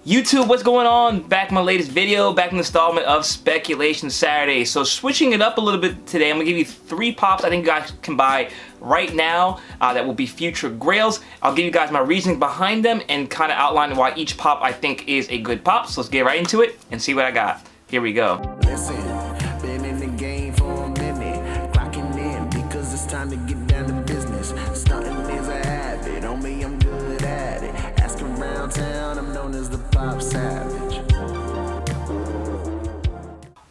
YouTube, what's going on? Back in my latest video, back in the installment of Speculation Saturday. So switching it up a little bit today, I'm gonna give you 3 pops I think you guys can buy right now that will be future grails. I'll give you guys my reasoning behind them and kind of outline why each pop I think is a good pop. So let's get right into it and see what I got. Here we go. Listen, been in the game for a minute, clocking in because it's time to get down to business. Stunting is a habit, on me I'm good at it. Asking around town, I'm known as the Popsavage.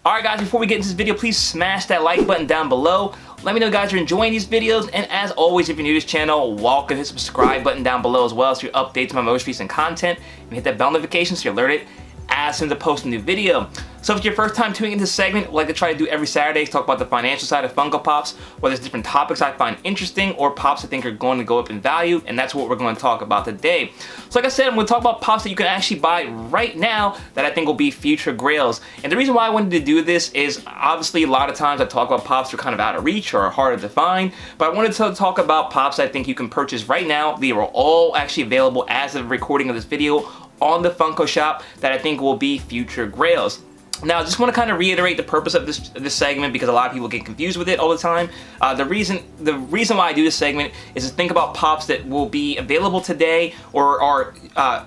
Alright guys, before we get into this video, please smash that like button down below. Let me know guys you're enjoying these videos, and as always, if you're new to this channel, welcome. Hit the subscribe button down below as well so you updates my most recent content, and hit that bell notification so you're alerted as soon as I post a new video. So if it's your first time tuning into this segment, what I like to try to do every Saturday is talk about the financial side of Funko Pops, whether it's different topics I find interesting or pops I think are going to go up in value, and that's what we're going to talk about today. So like I said, I'm going to talk about pops that you can actually buy right now that I think will be future grails. And the reason why I wanted to do this is obviously a lot of times I talk about pops that are kind of out of reach or are harder to find, but I wanted to talk about pops I think you can purchase right now. They are all actually available as of recording of this video on the Funko shop that I think will be future grails. Now, I just want to kind of reiterate the purpose of this segment because a lot of people get confused with it all the time. The reason why I do this segment is to think about pops that will be available today or are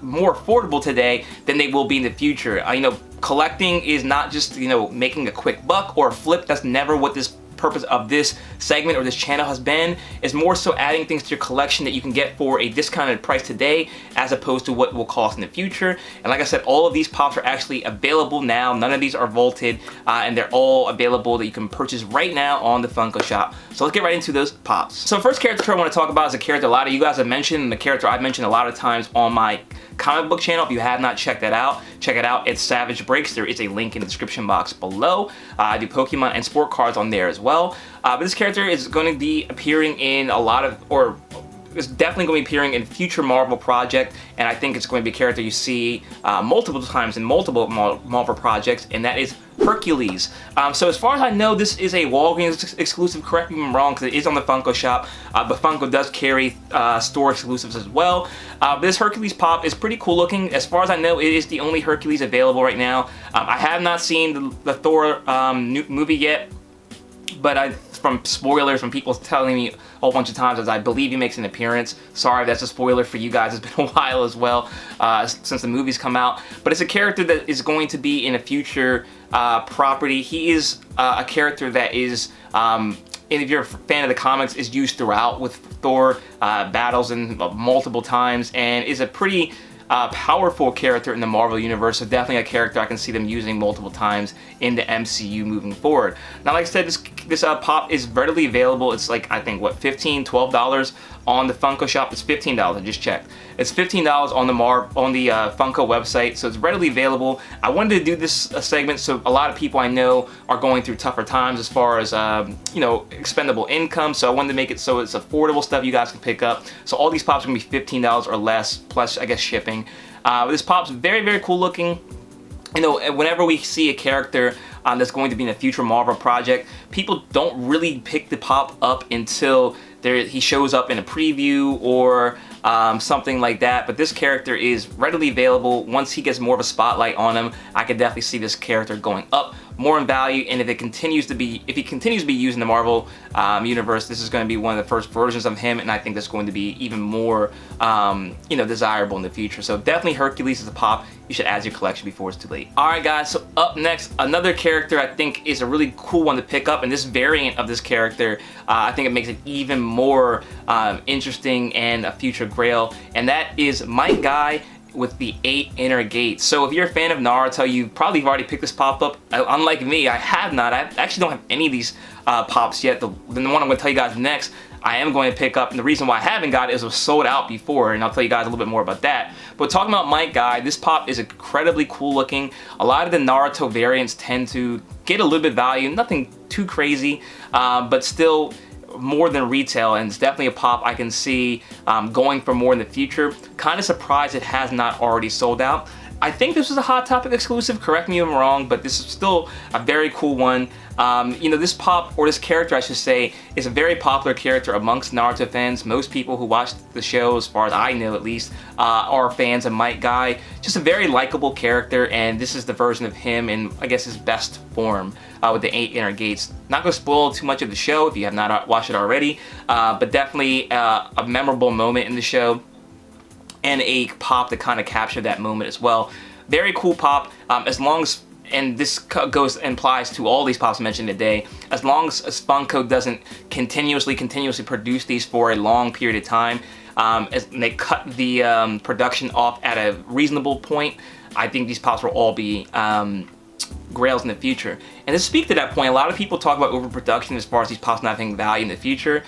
more affordable today than they will be in the future. You know, collecting is not just, you know, making a quick buck or a flip. That's never what this purpose of this segment or this channel has been. Is more so adding things to your collection that you can get for a discounted price today as opposed to what will cost in the future. And like I said, all of these pops are actually available now. None of these are vaulted and they're all available that you can purchase right now on the Funko shop. So let's get right into those pops. So first character I want to talk about is a character a lot of you guys have mentioned, and the character I've mentioned a lot of times on my comic book channel. If you have not checked that out, check it out. It's Savage Breaks. There is a link in the description box below. I do Pokemon and sport cards on there as well. But this character is going to be appearing in a lot of, or is definitely going to be appearing in future Marvel project, and I think it's going to be a character you see multiple times in multiple Marvel projects, and that is Hercules. So as far as I know, this is a Walgreens exclusive. Correct me if I'm wrong, because it is on the Funko shop, but Funko does carry store exclusives as well. This Hercules pop is pretty cool looking. As far as I know, it is the only Hercules available right now. I have not seen the Thor new movie yet, but from spoilers, from people telling me a whole bunch of times, as I believe he makes an appearance. Sorry if that's a spoiler for you guys. It's been a while as well since the movies come out. But it's a character that is going to be in a future property. He is a character that is, if you're a fan of the comics, is used throughout with Thor battles and multiple times, and is a pretty powerful character in the Marvel universe, so definitely a character I can see them using multiple times in the MCU moving forward. Now, like I said, this pop is readily available. It's like, I think, what, $15, $12 on the Funko shop. It's $15, I just checked. It's $15 on the Funko website, so it's readily available. I wanted to do this segment so a lot of people I know are going through tougher times as far as, you know, expendable income, so I wanted to make it so it's affordable stuff you guys can pick up. So all these pops are going to be $15 or less, plus, I guess, shipping. This pop's very, very cool looking. You know, whenever we see a character that's going to be in a future Marvel project, people don't really pick the pop up until he shows up in a preview or something like that. But this character is readily available. Once he gets more of a spotlight on him, I could definitely see this character going up more in value. And if he continues to be used in the Marvel universe, this is going to be one of the first versions of him, and I think that's going to be even more you know, desirable in the future. So definitely Hercules is a pop you should add to your collection before it's too late. Alright guys, so up next, another character I think is a really cool one to pick up, and this variant of this character, I think it makes it even more interesting and a future grail, and that is my guy with the 8 inner gates. So if you're a fan of Naruto, you probably have already picked this pop up. Unlike me, I have not. I actually don't have any of these pops yet. The one I'm going to tell you guys next, I am going to pick up, and the reason why I haven't got it is it was sold out before, and I'll tell you guys a little bit more about that. But talking about my guy, this pop is incredibly cool looking. A lot of the Naruto variants tend to get a little bit of value, nothing too crazy, but still more than retail, and it's definitely a pop I can see going for more in the future. Kind of surprised it has not already sold out. I think this was a Hot Topic exclusive, correct me if I'm wrong, but this is still a very cool one. You know, this pop, or this character I should say, is a very popular character amongst Naruto fans. Most people who watch the show, as far as I know at least, are fans of Might Guy. Just a very likable character, and this is the version of him in, I guess, his best form, with the 8 inner gates. Not going to spoil too much of the show if you have not watched it already, but definitely a memorable moment in the show, and a pop to kind of capture that moment as well. Very cool pop, as long as, and this implies to all these pops mentioned today, as long as Funko doesn't continuously produce these for a long period of time, and they cut the production off at a reasonable point, I think these pops will all be grails in the future. And to speak to that point, a lot of people talk about overproduction as far as these pops not having value in the future.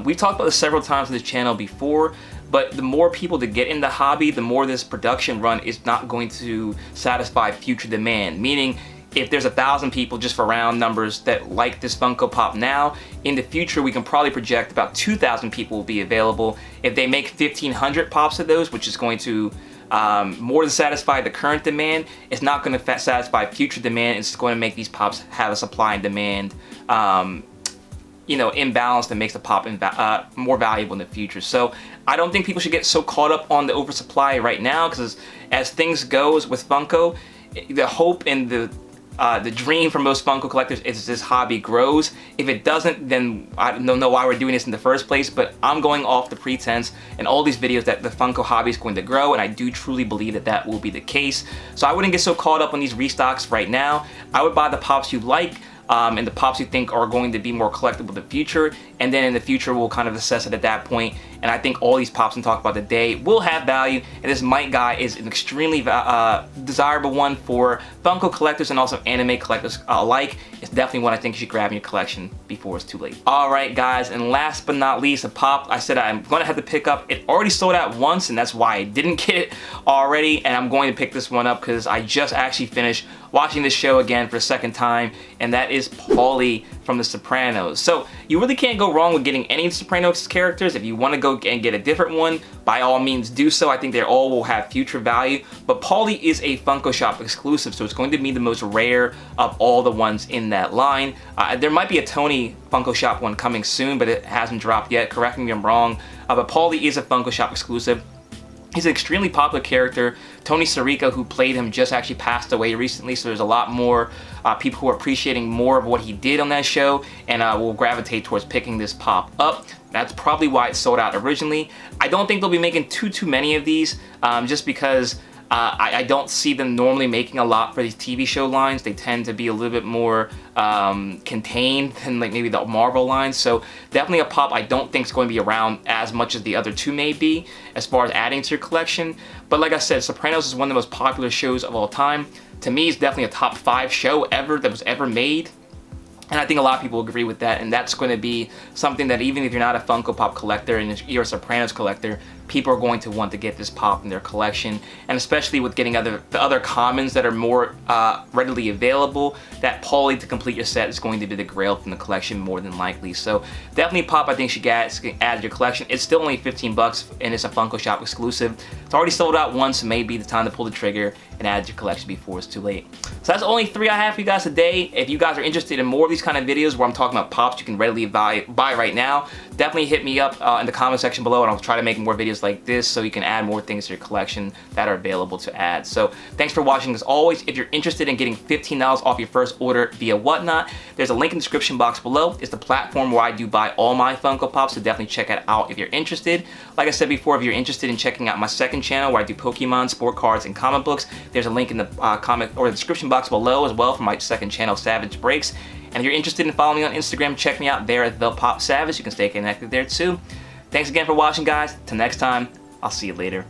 We've talked about this several times on this channel before, but the more people to get in the hobby, the more this production run is not going to satisfy future demand. Meaning, if there's 1,000 people, just for round numbers, that like this Funko Pop now, in the future we can probably project about 2,000 people will be available. If they make 1,500 pops of those, which is going to more than satisfy the current demand, it's not going to satisfy future demand. It's going to make these pops have a supply and demand you know, imbalance that makes the pop more valuable in the future. So I don't think people should get so caught up on the oversupply right now, because as things goes with Funko, the hope and the dream for most Funko collectors is this hobby grows. If it doesn't, then I don't know why we're doing this in the first place, but I'm going off the pretense in all these videos that the Funko hobby is going to grow, and I do truly believe that that will be the case. So I wouldn't get so caught up on these restocks right now. I would buy the pops you like, and the pops you think are going to be more collectible in the future, and then in the future we'll kind of assess it at that point. And I think all these pops I'm talking about today will have value, and this Might Guy is an extremely desirable one for Funko collectors and also anime collectors alike. It's definitely one I think you should grab in your collection before it's too late. Alright guys, and last but not least, a pop I said I'm going to have to pick up. It already sold out once, and that's why I didn't get it already, and I'm going to pick this one up because I just actually finished watching this show again for a second time, and that is Paulie from The Sopranos. So you really can't go wrong with getting any of the Sopranos characters. If you want to go and get a different one, by all means do so. I think they all will have future value, but Paulie is a Funko Shop exclusive, so it's going to be the most rare of all the ones in that line. There might be a Tony Funko Shop one coming soon, but it hasn't dropped yet. Correct me if I'm wrong, but Paulie is a Funko Shop exclusive. He's an extremely popular character. Tony Sirico, who played him, just actually passed away recently, so there's a lot more people who are appreciating more of what he did on that show, and will gravitate towards picking this pop up. That's probably why it sold out originally. I don't think they'll be making too many of these, just because I don't see them normally making a lot for these TV show lines. They tend to be a little bit more contained than like maybe the Marvel lines. So definitely a pop I don't think is going to be around as much as the other two may be as far as adding to your collection. But like I said, Sopranos is one of the most popular shows of all time. To me, it's definitely a top 5 show ever that was ever made. And I think a lot of people agree with that, and that's going to be something that even if you're not a Funko Pop collector and you're a Sopranos collector, people are going to want to get this pop in their collection. And especially with getting the other commons that are more readily available, that Paulie to complete your set is going to be the grail from the collection more than likely. So definitely a pop I think you should add to your collection. It's still only 15 bucks, and it's a Funko Shop exclusive. It's already sold out once, so maybe the time to pull the trigger and add to your collection before it's too late. So that's only 3 I have for you guys today. If you guys are interested in more of these kind of videos where I'm talking about pops you can readily buy right now, definitely hit me up in the comment section below, and I'll try to make more videos like this so you can add more things to your collection that are available to add. So thanks for watching. As always, if you're interested in getting $15 off your first order via Whatnot, there's a link in the description box below. It's the platform where I do buy all my Funko Pops, so definitely check it out if you're interested. Like I said before, if you're interested in checking out my second channel where I do Pokemon, sport cards, and comic books, there's a link in the comment or the description box below as well for my second channel, Savage Breaks. And if you're interested in following me on Instagram, check me out there at ThePopSavage. You can stay connected there too. Thanks again for watching, guys. Till next time, I'll see you later.